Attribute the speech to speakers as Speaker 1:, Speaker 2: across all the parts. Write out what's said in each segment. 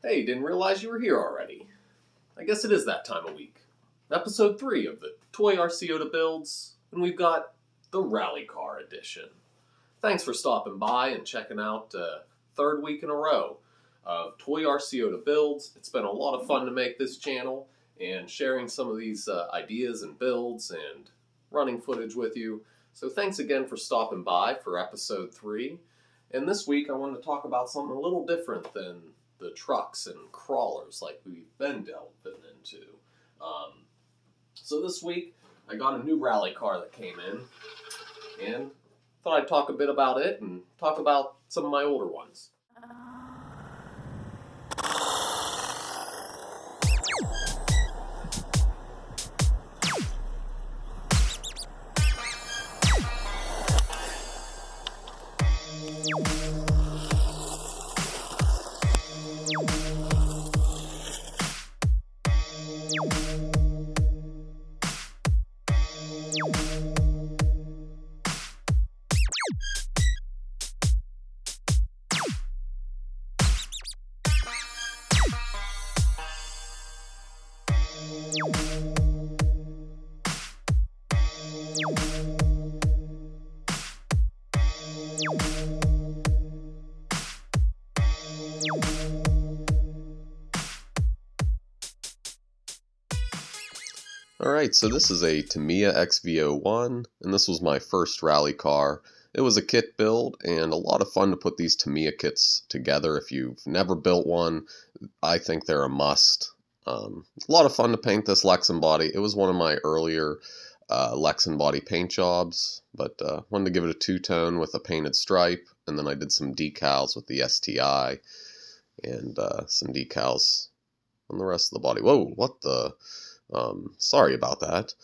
Speaker 1: Hey, didn't realize you were here already. I guess it is that time of week. Episode 3 of the ToyRCota builds, and we've got the Rally Car Edition. Thanks for stopping by and checking out third week in a row of ToyRCota builds. It's been a lot of fun to make this channel and sharing some of these ideas and builds and running footage with you. So thanks again for stopping by for episode 3. And this week I wanted to talk about something a little different than the trucks and crawlers like we've been delving into. So this week I got a new rally car that came in and thought I'd talk a bit about it and talk about some of my older ones. Alright, so this is a Tamiya XV01, and this was my first rally car. It was a kit build, and a lot of fun to put these Tamiya kits together. If you've never built one, I think they're a must. A lot of fun to paint this Lexan body. It was one of my earlier Lexan body paint jobs, but wanted to give it a two-tone with a painted stripe, and then I did some decals with the STI, and some decals on the rest of the body. Whoa, what the... sorry about that.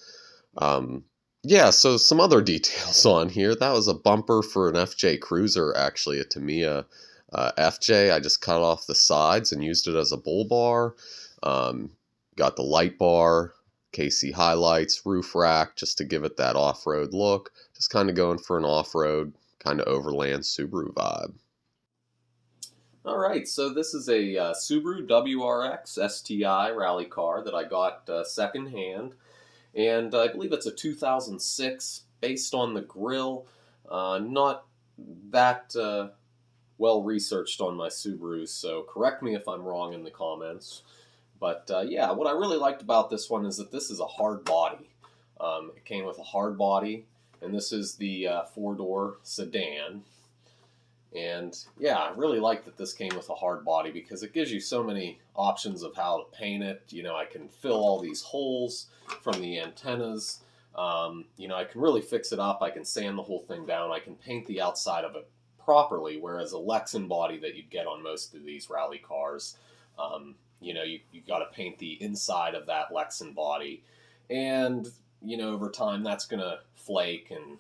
Speaker 1: Yeah, so some other details on here. That was a bumper for an FJ Cruiser, actually, a Tamiya FJ. I just cut off the sides and used it as a bull bar. Got the light bar, KC highlights, roof rack, just to give it that off-road look. Just kind of going for an off-road, kind of overland Subaru vibe. Alright, so this is a Subaru WRX STI rally car that I got secondhand, and I believe it's a 2006, based on the grille. Not that well researched on my Subarus, so correct me if I'm wrong in the comments. But yeah, what I really liked about this one is that this is a hard body. It came with a hard body, and this is the 4-door sedan. And yeah, I really like that this came with a hard body because it gives you so many options of how to paint it. You know, I can fill all these holes from the antennas. You know, I can really fix it up. I can sand the whole thing down. I can paint the outside of it properly, whereas a Lexan body that you'd get on most of these rally cars, you know, you got to paint the inside of that Lexan body. And, you know, over time that's going to flake and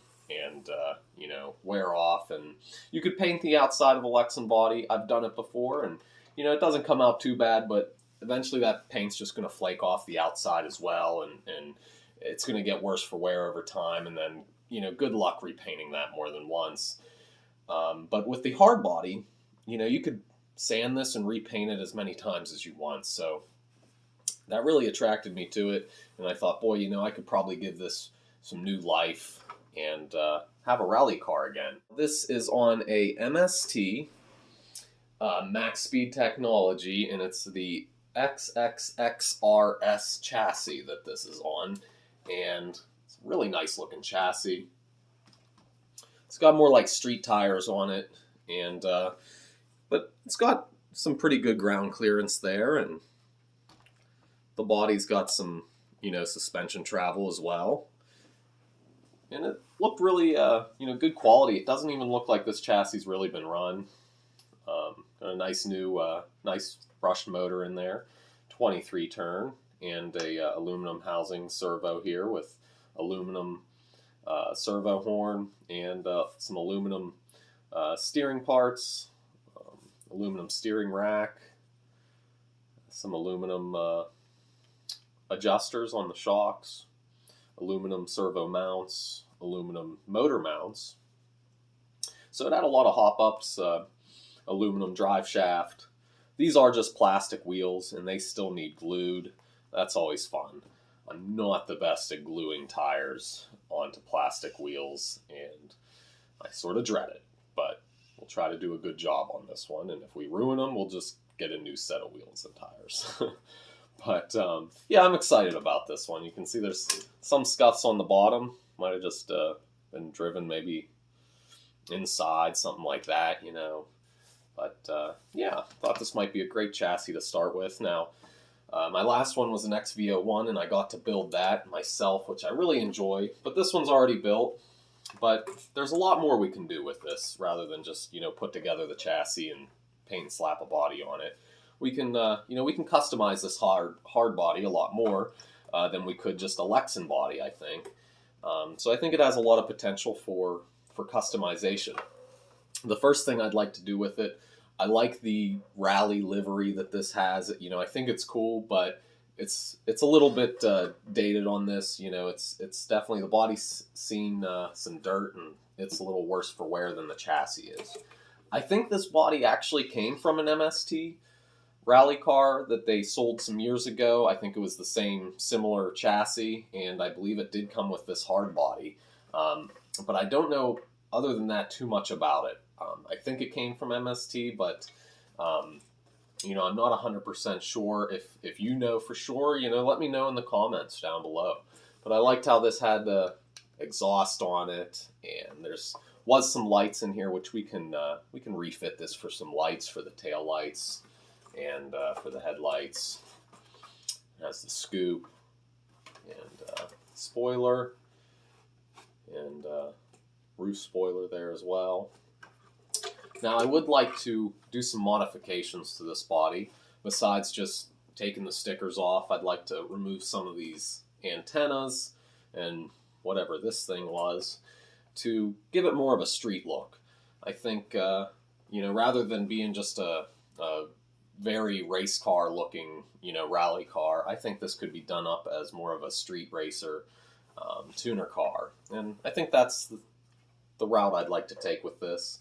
Speaker 1: you know, wear off, and you could paint the outside of a Lexan body. I've done it before, and you know, it doesn't come out too bad, but eventually that paint's just going to flake off the outside as well, and it's going to get worse for wear over time, and then, you know, good luck repainting that more than once. But with the hard body, you know, you could sand this and repaint it as many times as you want, so that really attracted me to it, and I thought, boy, you know, I could probably give this some new life and have a rally car again. This is on a MST max speed technology, and it's the XXXRS chassis that this is on, and it's a really nice looking chassis. It's got more like street tires on it, and but it's got some pretty good ground clearance there, and the body's got some, you know, suspension travel as well. And it looked really, you know, good quality. It doesn't even look like this chassis really been run. Got a nice new, nice brushed motor in there, 23 turn, and a aluminum housing servo here with aluminum servo horn and some aluminum steering parts, aluminum steering rack, some aluminum adjusters on the shocks, aluminum servo mounts, aluminum motor mounts. So it had a lot of hop-ups, aluminum drive shaft, These are just plastic wheels, and they still need glued. That's always fun. I'm not the best at gluing tires onto plastic wheels, and I sort of dread it, but we'll try to do a good job on this one, and if we ruin them, we'll just get a new set of wheels and tires. But yeah, I'm excited about this one. You can see there's some scuffs on the bottom. Might have just been driven maybe inside, something like that, you know. But yeah, thought this might be a great chassis to start with. Now, my last one was an XV01, and I got to build that myself, which I really enjoy. But this one's already built. But there's a lot more we can do with this, rather than just, you know, put together the chassis and paint and slap a body on it. We can, you know, we can customize this hard body a lot more than we could just a Lexan body, I think. So I think it has a lot of potential for customization. The first thing I'd like to do with it, I like the rally livery that this has. You know, I think it's cool, but it's a little bit dated on this. You know, it's definitely, the body's seen some dirt, and it's a little worse for wear than the chassis is. I think this body actually came from an MST rally car that they sold some years ago. I think it was the same similar chassis, and I believe it did come with this hard body. But I don't know, other than that, too much about it. I think it came from MST, but you know, I'm not 100% sure. If you know for sure, you know, let me know in the comments down below. But I liked how this had the exhaust on it, and was some lights in here, which we can refit this for some lights for the tail lights and for the headlights. It has the scoop and spoiler and roof spoiler there as well. Now, I would like to do some modifications to this body. Besides just taking the stickers off, I'd like to remove some of these antennas and whatever this thing was to give it more of a street look. I think, you know, rather than being just a very race car looking, you know, rally car, I think this could be done up as more of a street racer tuner car. And I think that's the route I'd like to take with this.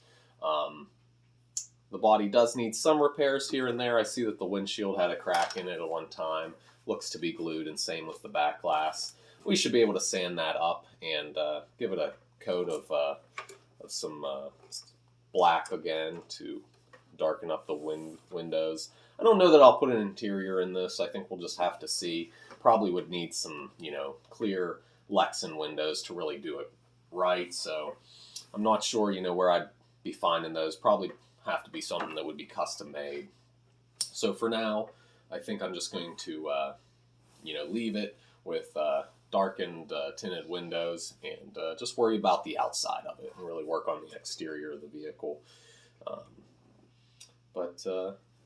Speaker 1: The body does need some repairs here and there. I see that the windshield had a crack in it at one time. Looks to be glued, and same with the back glass. We should be able to sand that up and give it a coat of some black again to darken up the windows. I don't know that I'll put an interior in this. I think we'll just have to see. Probably would need some, you know, clear Lexan windows to really do it right. So I'm not sure, you know, where I'd be finding those. Probably have to be something that would be custom made. So for now, I think I'm just going to, you know, leave it with darkened tinted windows and just worry about the outside of it and really work on the exterior of the vehicle.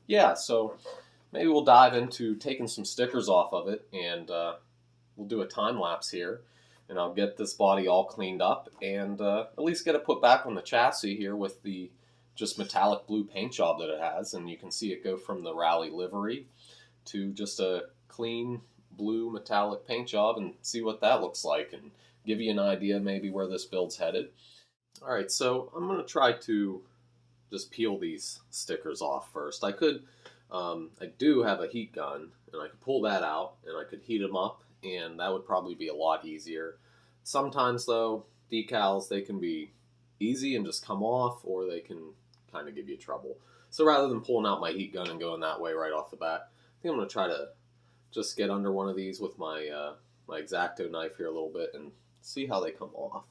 Speaker 1: Yeah, so maybe we'll dive into taking some stickers off of it, and we'll do a time lapse here, and I'll get this body all cleaned up and at least get it put back on the chassis here with the just metallic blue paint job that it has. And you can see it go from the rally livery to just a clean blue metallic paint job, and see what that looks like and give you an idea maybe where this build's headed. Alright, so I'm going to try to just peel these stickers off first. I do have a heat gun, and I could pull that out and I could heat them up, and that would probably be a lot easier. Sometimes though, decals, they can be easy and just come off, or they can kind of give you trouble. So rather than pulling out my heat gun and going that way right off the bat, I think I'm going to try to just get under one of these with my my X-Acto knife here a little bit and see how they come off.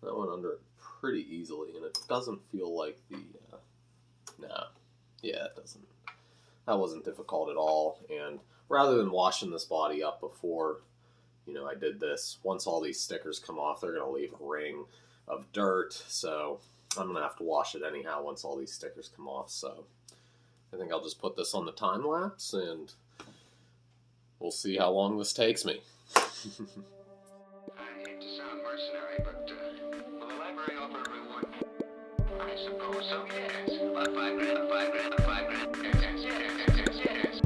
Speaker 1: That went under it pretty easily, and it doesn't feel like the, nah, yeah, it doesn't. That wasn't difficult at all, and rather than washing this body up before, you know, I did this, once all these stickers come off, they're going to leave a ring of dirt, so I'm going to have to wash it anyhow once all these stickers come off. So I think I'll just put this on the time lapse, and we'll see how long this takes me.
Speaker 2: I hate to sound mercenary, but will the library offer a reward? I suppose so, yes. About $5 grand, $5 grand. Yes.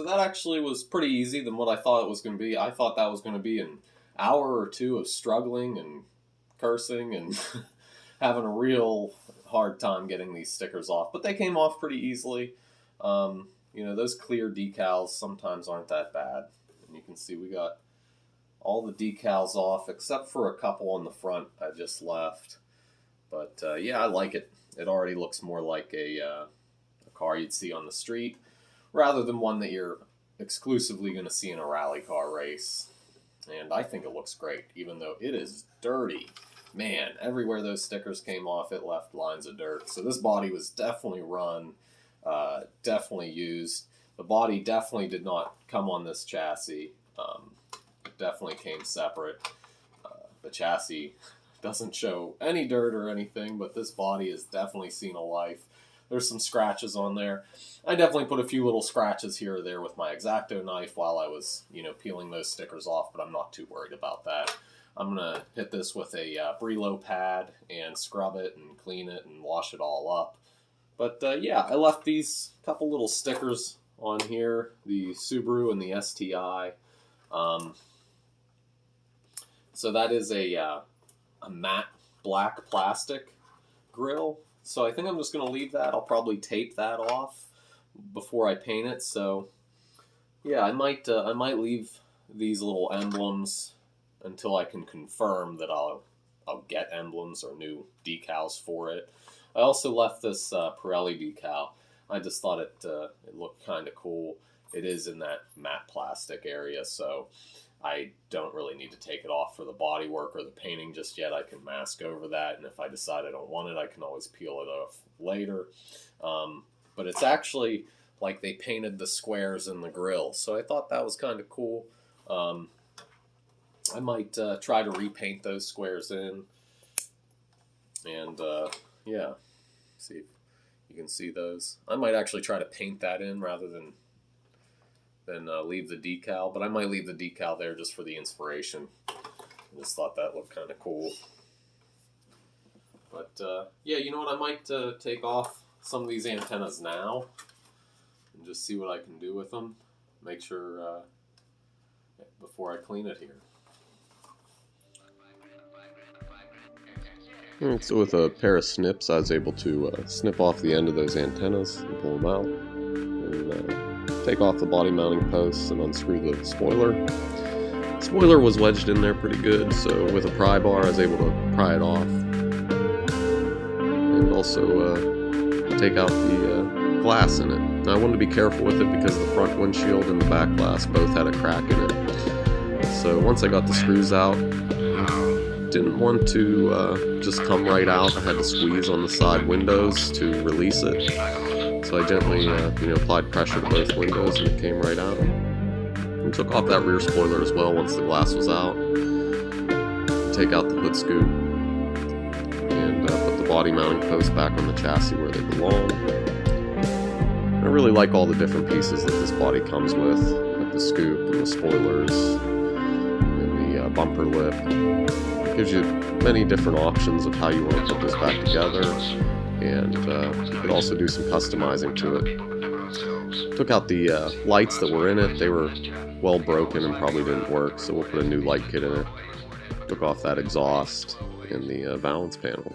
Speaker 1: that actually was pretty easy than what I thought it was going to be. I thought that was going to be an hour or two of struggling and cursing and having a real hard time getting these stickers off. But they came off pretty easily. You know, those clear decals sometimes aren't that bad. And you can see we got all the decals off except for a couple on the front I just left. But yeah, I like it. It already looks more like a car you'd see on the street rather than one that you're exclusively going to see in a rally car race. And I think it looks great, even though it is dirty. Man, everywhere those stickers came off, it left lines of dirt. So this body was definitely run, definitely used. The body definitely did not come on this chassis. It definitely came separate. The chassis doesn't show any dirt or anything, but this body has definitely seen a life. There's some scratches on there. I definitely put a few little scratches here or there with my X-Acto knife while I was, you know, peeling those stickers off, but I'm not too worried about that. I'm going to hit this with a Brillo pad and scrub it and clean it and wash it all up. But yeah, I left these couple little stickers on here, the Subaru and the STI. So that is a matte black plastic grill. So I think I'm just going to leave that. I'll probably tape that off before I paint it. So yeah, I might leave these little emblems until I can confirm that I'll get emblems or new decals for it. I also left this Pirelli decal. I just thought it looked kind of cool. It is in that matte plastic area, so I don't really need to take it off for the body work or the painting just yet. I can mask over that, and if I decide I don't want it, I can always peel it off later. But it's actually like they painted the squares in the grill, so I thought that was kind of cool. I might try to repaint those squares in, and yeah, see if you can see those. I might actually try to paint that in rather than leave the decal, but I might leave the decal there just for the inspiration. I just thought that looked kind of cool. But yeah, you know what? I might take off some of these antennas now and just see what I can do with them. Make sure before I clean it here. So with a pair of snips, I was able to snip off the end of those antennas and pull them out. And take off the body mounting posts and unscrew the spoiler. The spoiler was wedged in there pretty good, so with a pry bar I was able to pry it off. And also take out the glass in it. Now I wanted to be careful with it because the front windshield and the back glass both had a crack in it. So once I got the screws out, didn't want to just come right out. I had to squeeze on the side windows to release it. So I gently applied pressure to both windows and it came right out. And took off that rear spoiler as well once the glass was out. Take out the hood scoop and put the body mounting posts back on the chassis where they belong. I really like all the different pieces that this body comes with, like the scoop and the spoilers and the bumper lip. It gives you many different options of how you want to put this back together. And you could also do some customizing to it. Took out the lights that were in it. They were well broken and probably didn't work, so we'll put a new light kit in it. Took off that exhaust and the valance panel.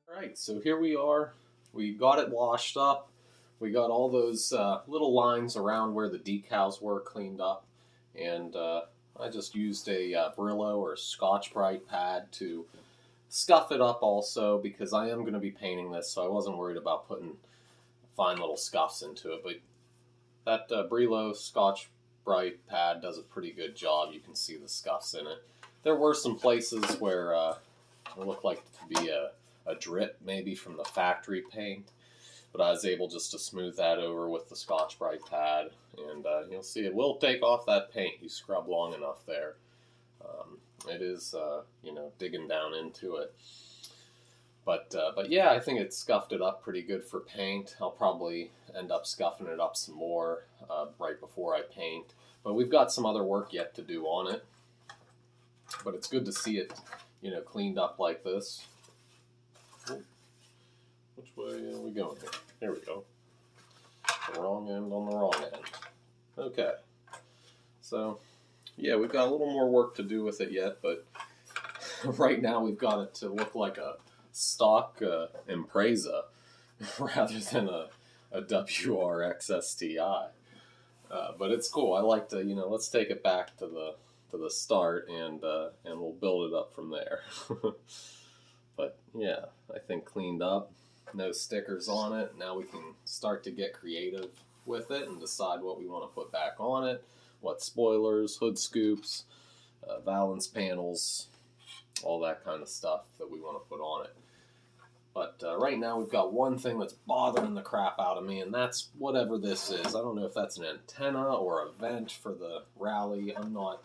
Speaker 1: Alright, so here we are. We got it washed up. We got all those little lines around where the decals were cleaned up. And I just used a Brillo or Scotch-Brite pad to scuff it up also, because I am going to be painting this, so I wasn't worried about putting fine little scuffs into it. But that Brillo Scotch-Brite pad does a pretty good job. You can see the scuffs in it. There were some places where it looked like it could be a drip maybe from the factory paint, but I was able just to smooth that over with the Scotch-Brite pad, and you'll see it will take off that paint. You scrub long enough there. It is, digging down into it. But yeah, I think it scuffed it up pretty good for paint. I'll probably end up scuffing it up some more right before I paint. But we've got some other work yet to do on it. But it's good to see it, cleaned up like this. Which way are we going here? Here we go. The wrong end on the wrong end. Okay. So, yeah, we've got a little more work to do with it yet, but right now we've got it to look like a stock Impreza rather than a WRX STI. But it's cool. I like to, let's take it back to the start and we'll build it up from there. But yeah, I think cleaned up, no stickers on it. Now we can start to get creative with it and decide what we want to put back on it, what spoilers, hood scoops, valance panels, all that kind of stuff that we want to put on it. But right now we've got one thing that's bothering the crap out of me, and that's whatever this is. I don't know if that's an antenna or a vent for the rally. I'm not,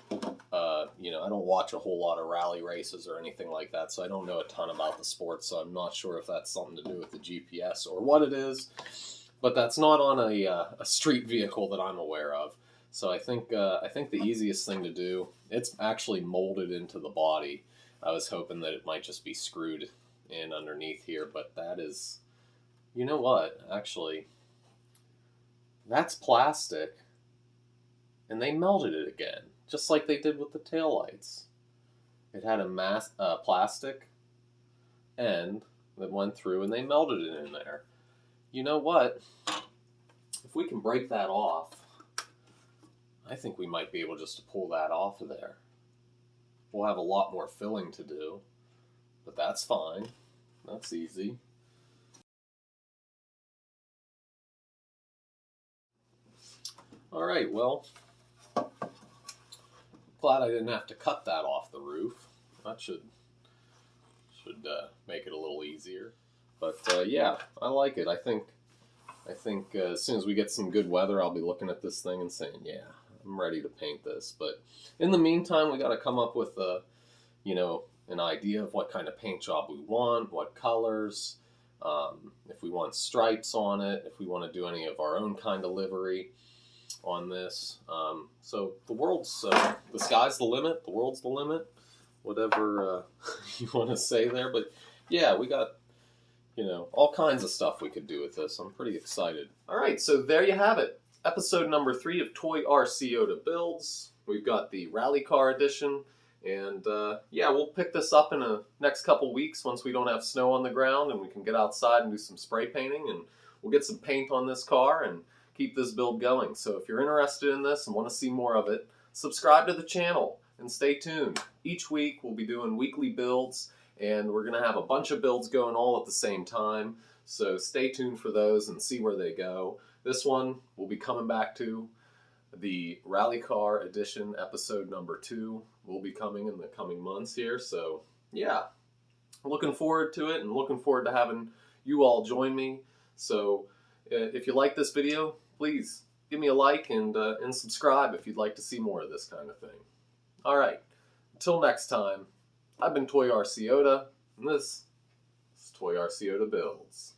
Speaker 1: I don't watch a whole lot of rally races or anything like that, so I don't know a ton about the sport, so I'm not sure if that's something to do with the GPS or what it is. But that's not on a street vehicle that I'm aware of. So I think the easiest thing to do, it's actually molded into the body. I was hoping that it might just be screwed in underneath here, but that is, you know what, actually, that's plastic, and they melted it again, just like they did with the taillights. It had a plastic end that went through, and they melted it in there. You know what, if we can break that off, I think we might be able just to pull that off of there. We'll have a lot more filling to do, but that's fine. That's easy. All right, well, glad I didn't have to cut that off the roof. That should make it a little easier. But yeah, I like it. I think as soon as we get some good weather, I'll be looking at this thing and saying, yeah, I'm ready to paint this. But in the meantime, we got to come up with an idea of what kind of paint job we want, what colors, if we want stripes on it, if we want to do any of our own kind of livery on this. So the sky's the limit, the world's the limit, whatever you want to say there. But yeah, we got, all kinds of stuff we could do with this. I'm pretty excited. All right, so there you have it. Episode number 3 of ToyRCota Builds. We've got the Rally Car Edition. And yeah, we'll pick this up in the next couple weeks once we don't have snow on the ground and we can get outside and do some spray painting, and we'll get some paint on this car and keep this build going. So if you're interested in this and want to see more of it, subscribe to the channel and stay tuned. Each week we'll be doing weekly builds, and we're going to have a bunch of builds going all at the same time. So stay tuned for those and see where they go. This one we'll be coming back to. The Rally Car Edition episode number 2 will be coming in the coming months here. So yeah, looking forward to it and looking forward to having you all join me. So if you like this video, please give me a like and subscribe if you'd like to see more of this kind of thing. All right, until next time, I've been ToyRCota, and this is ToyRCota Builds.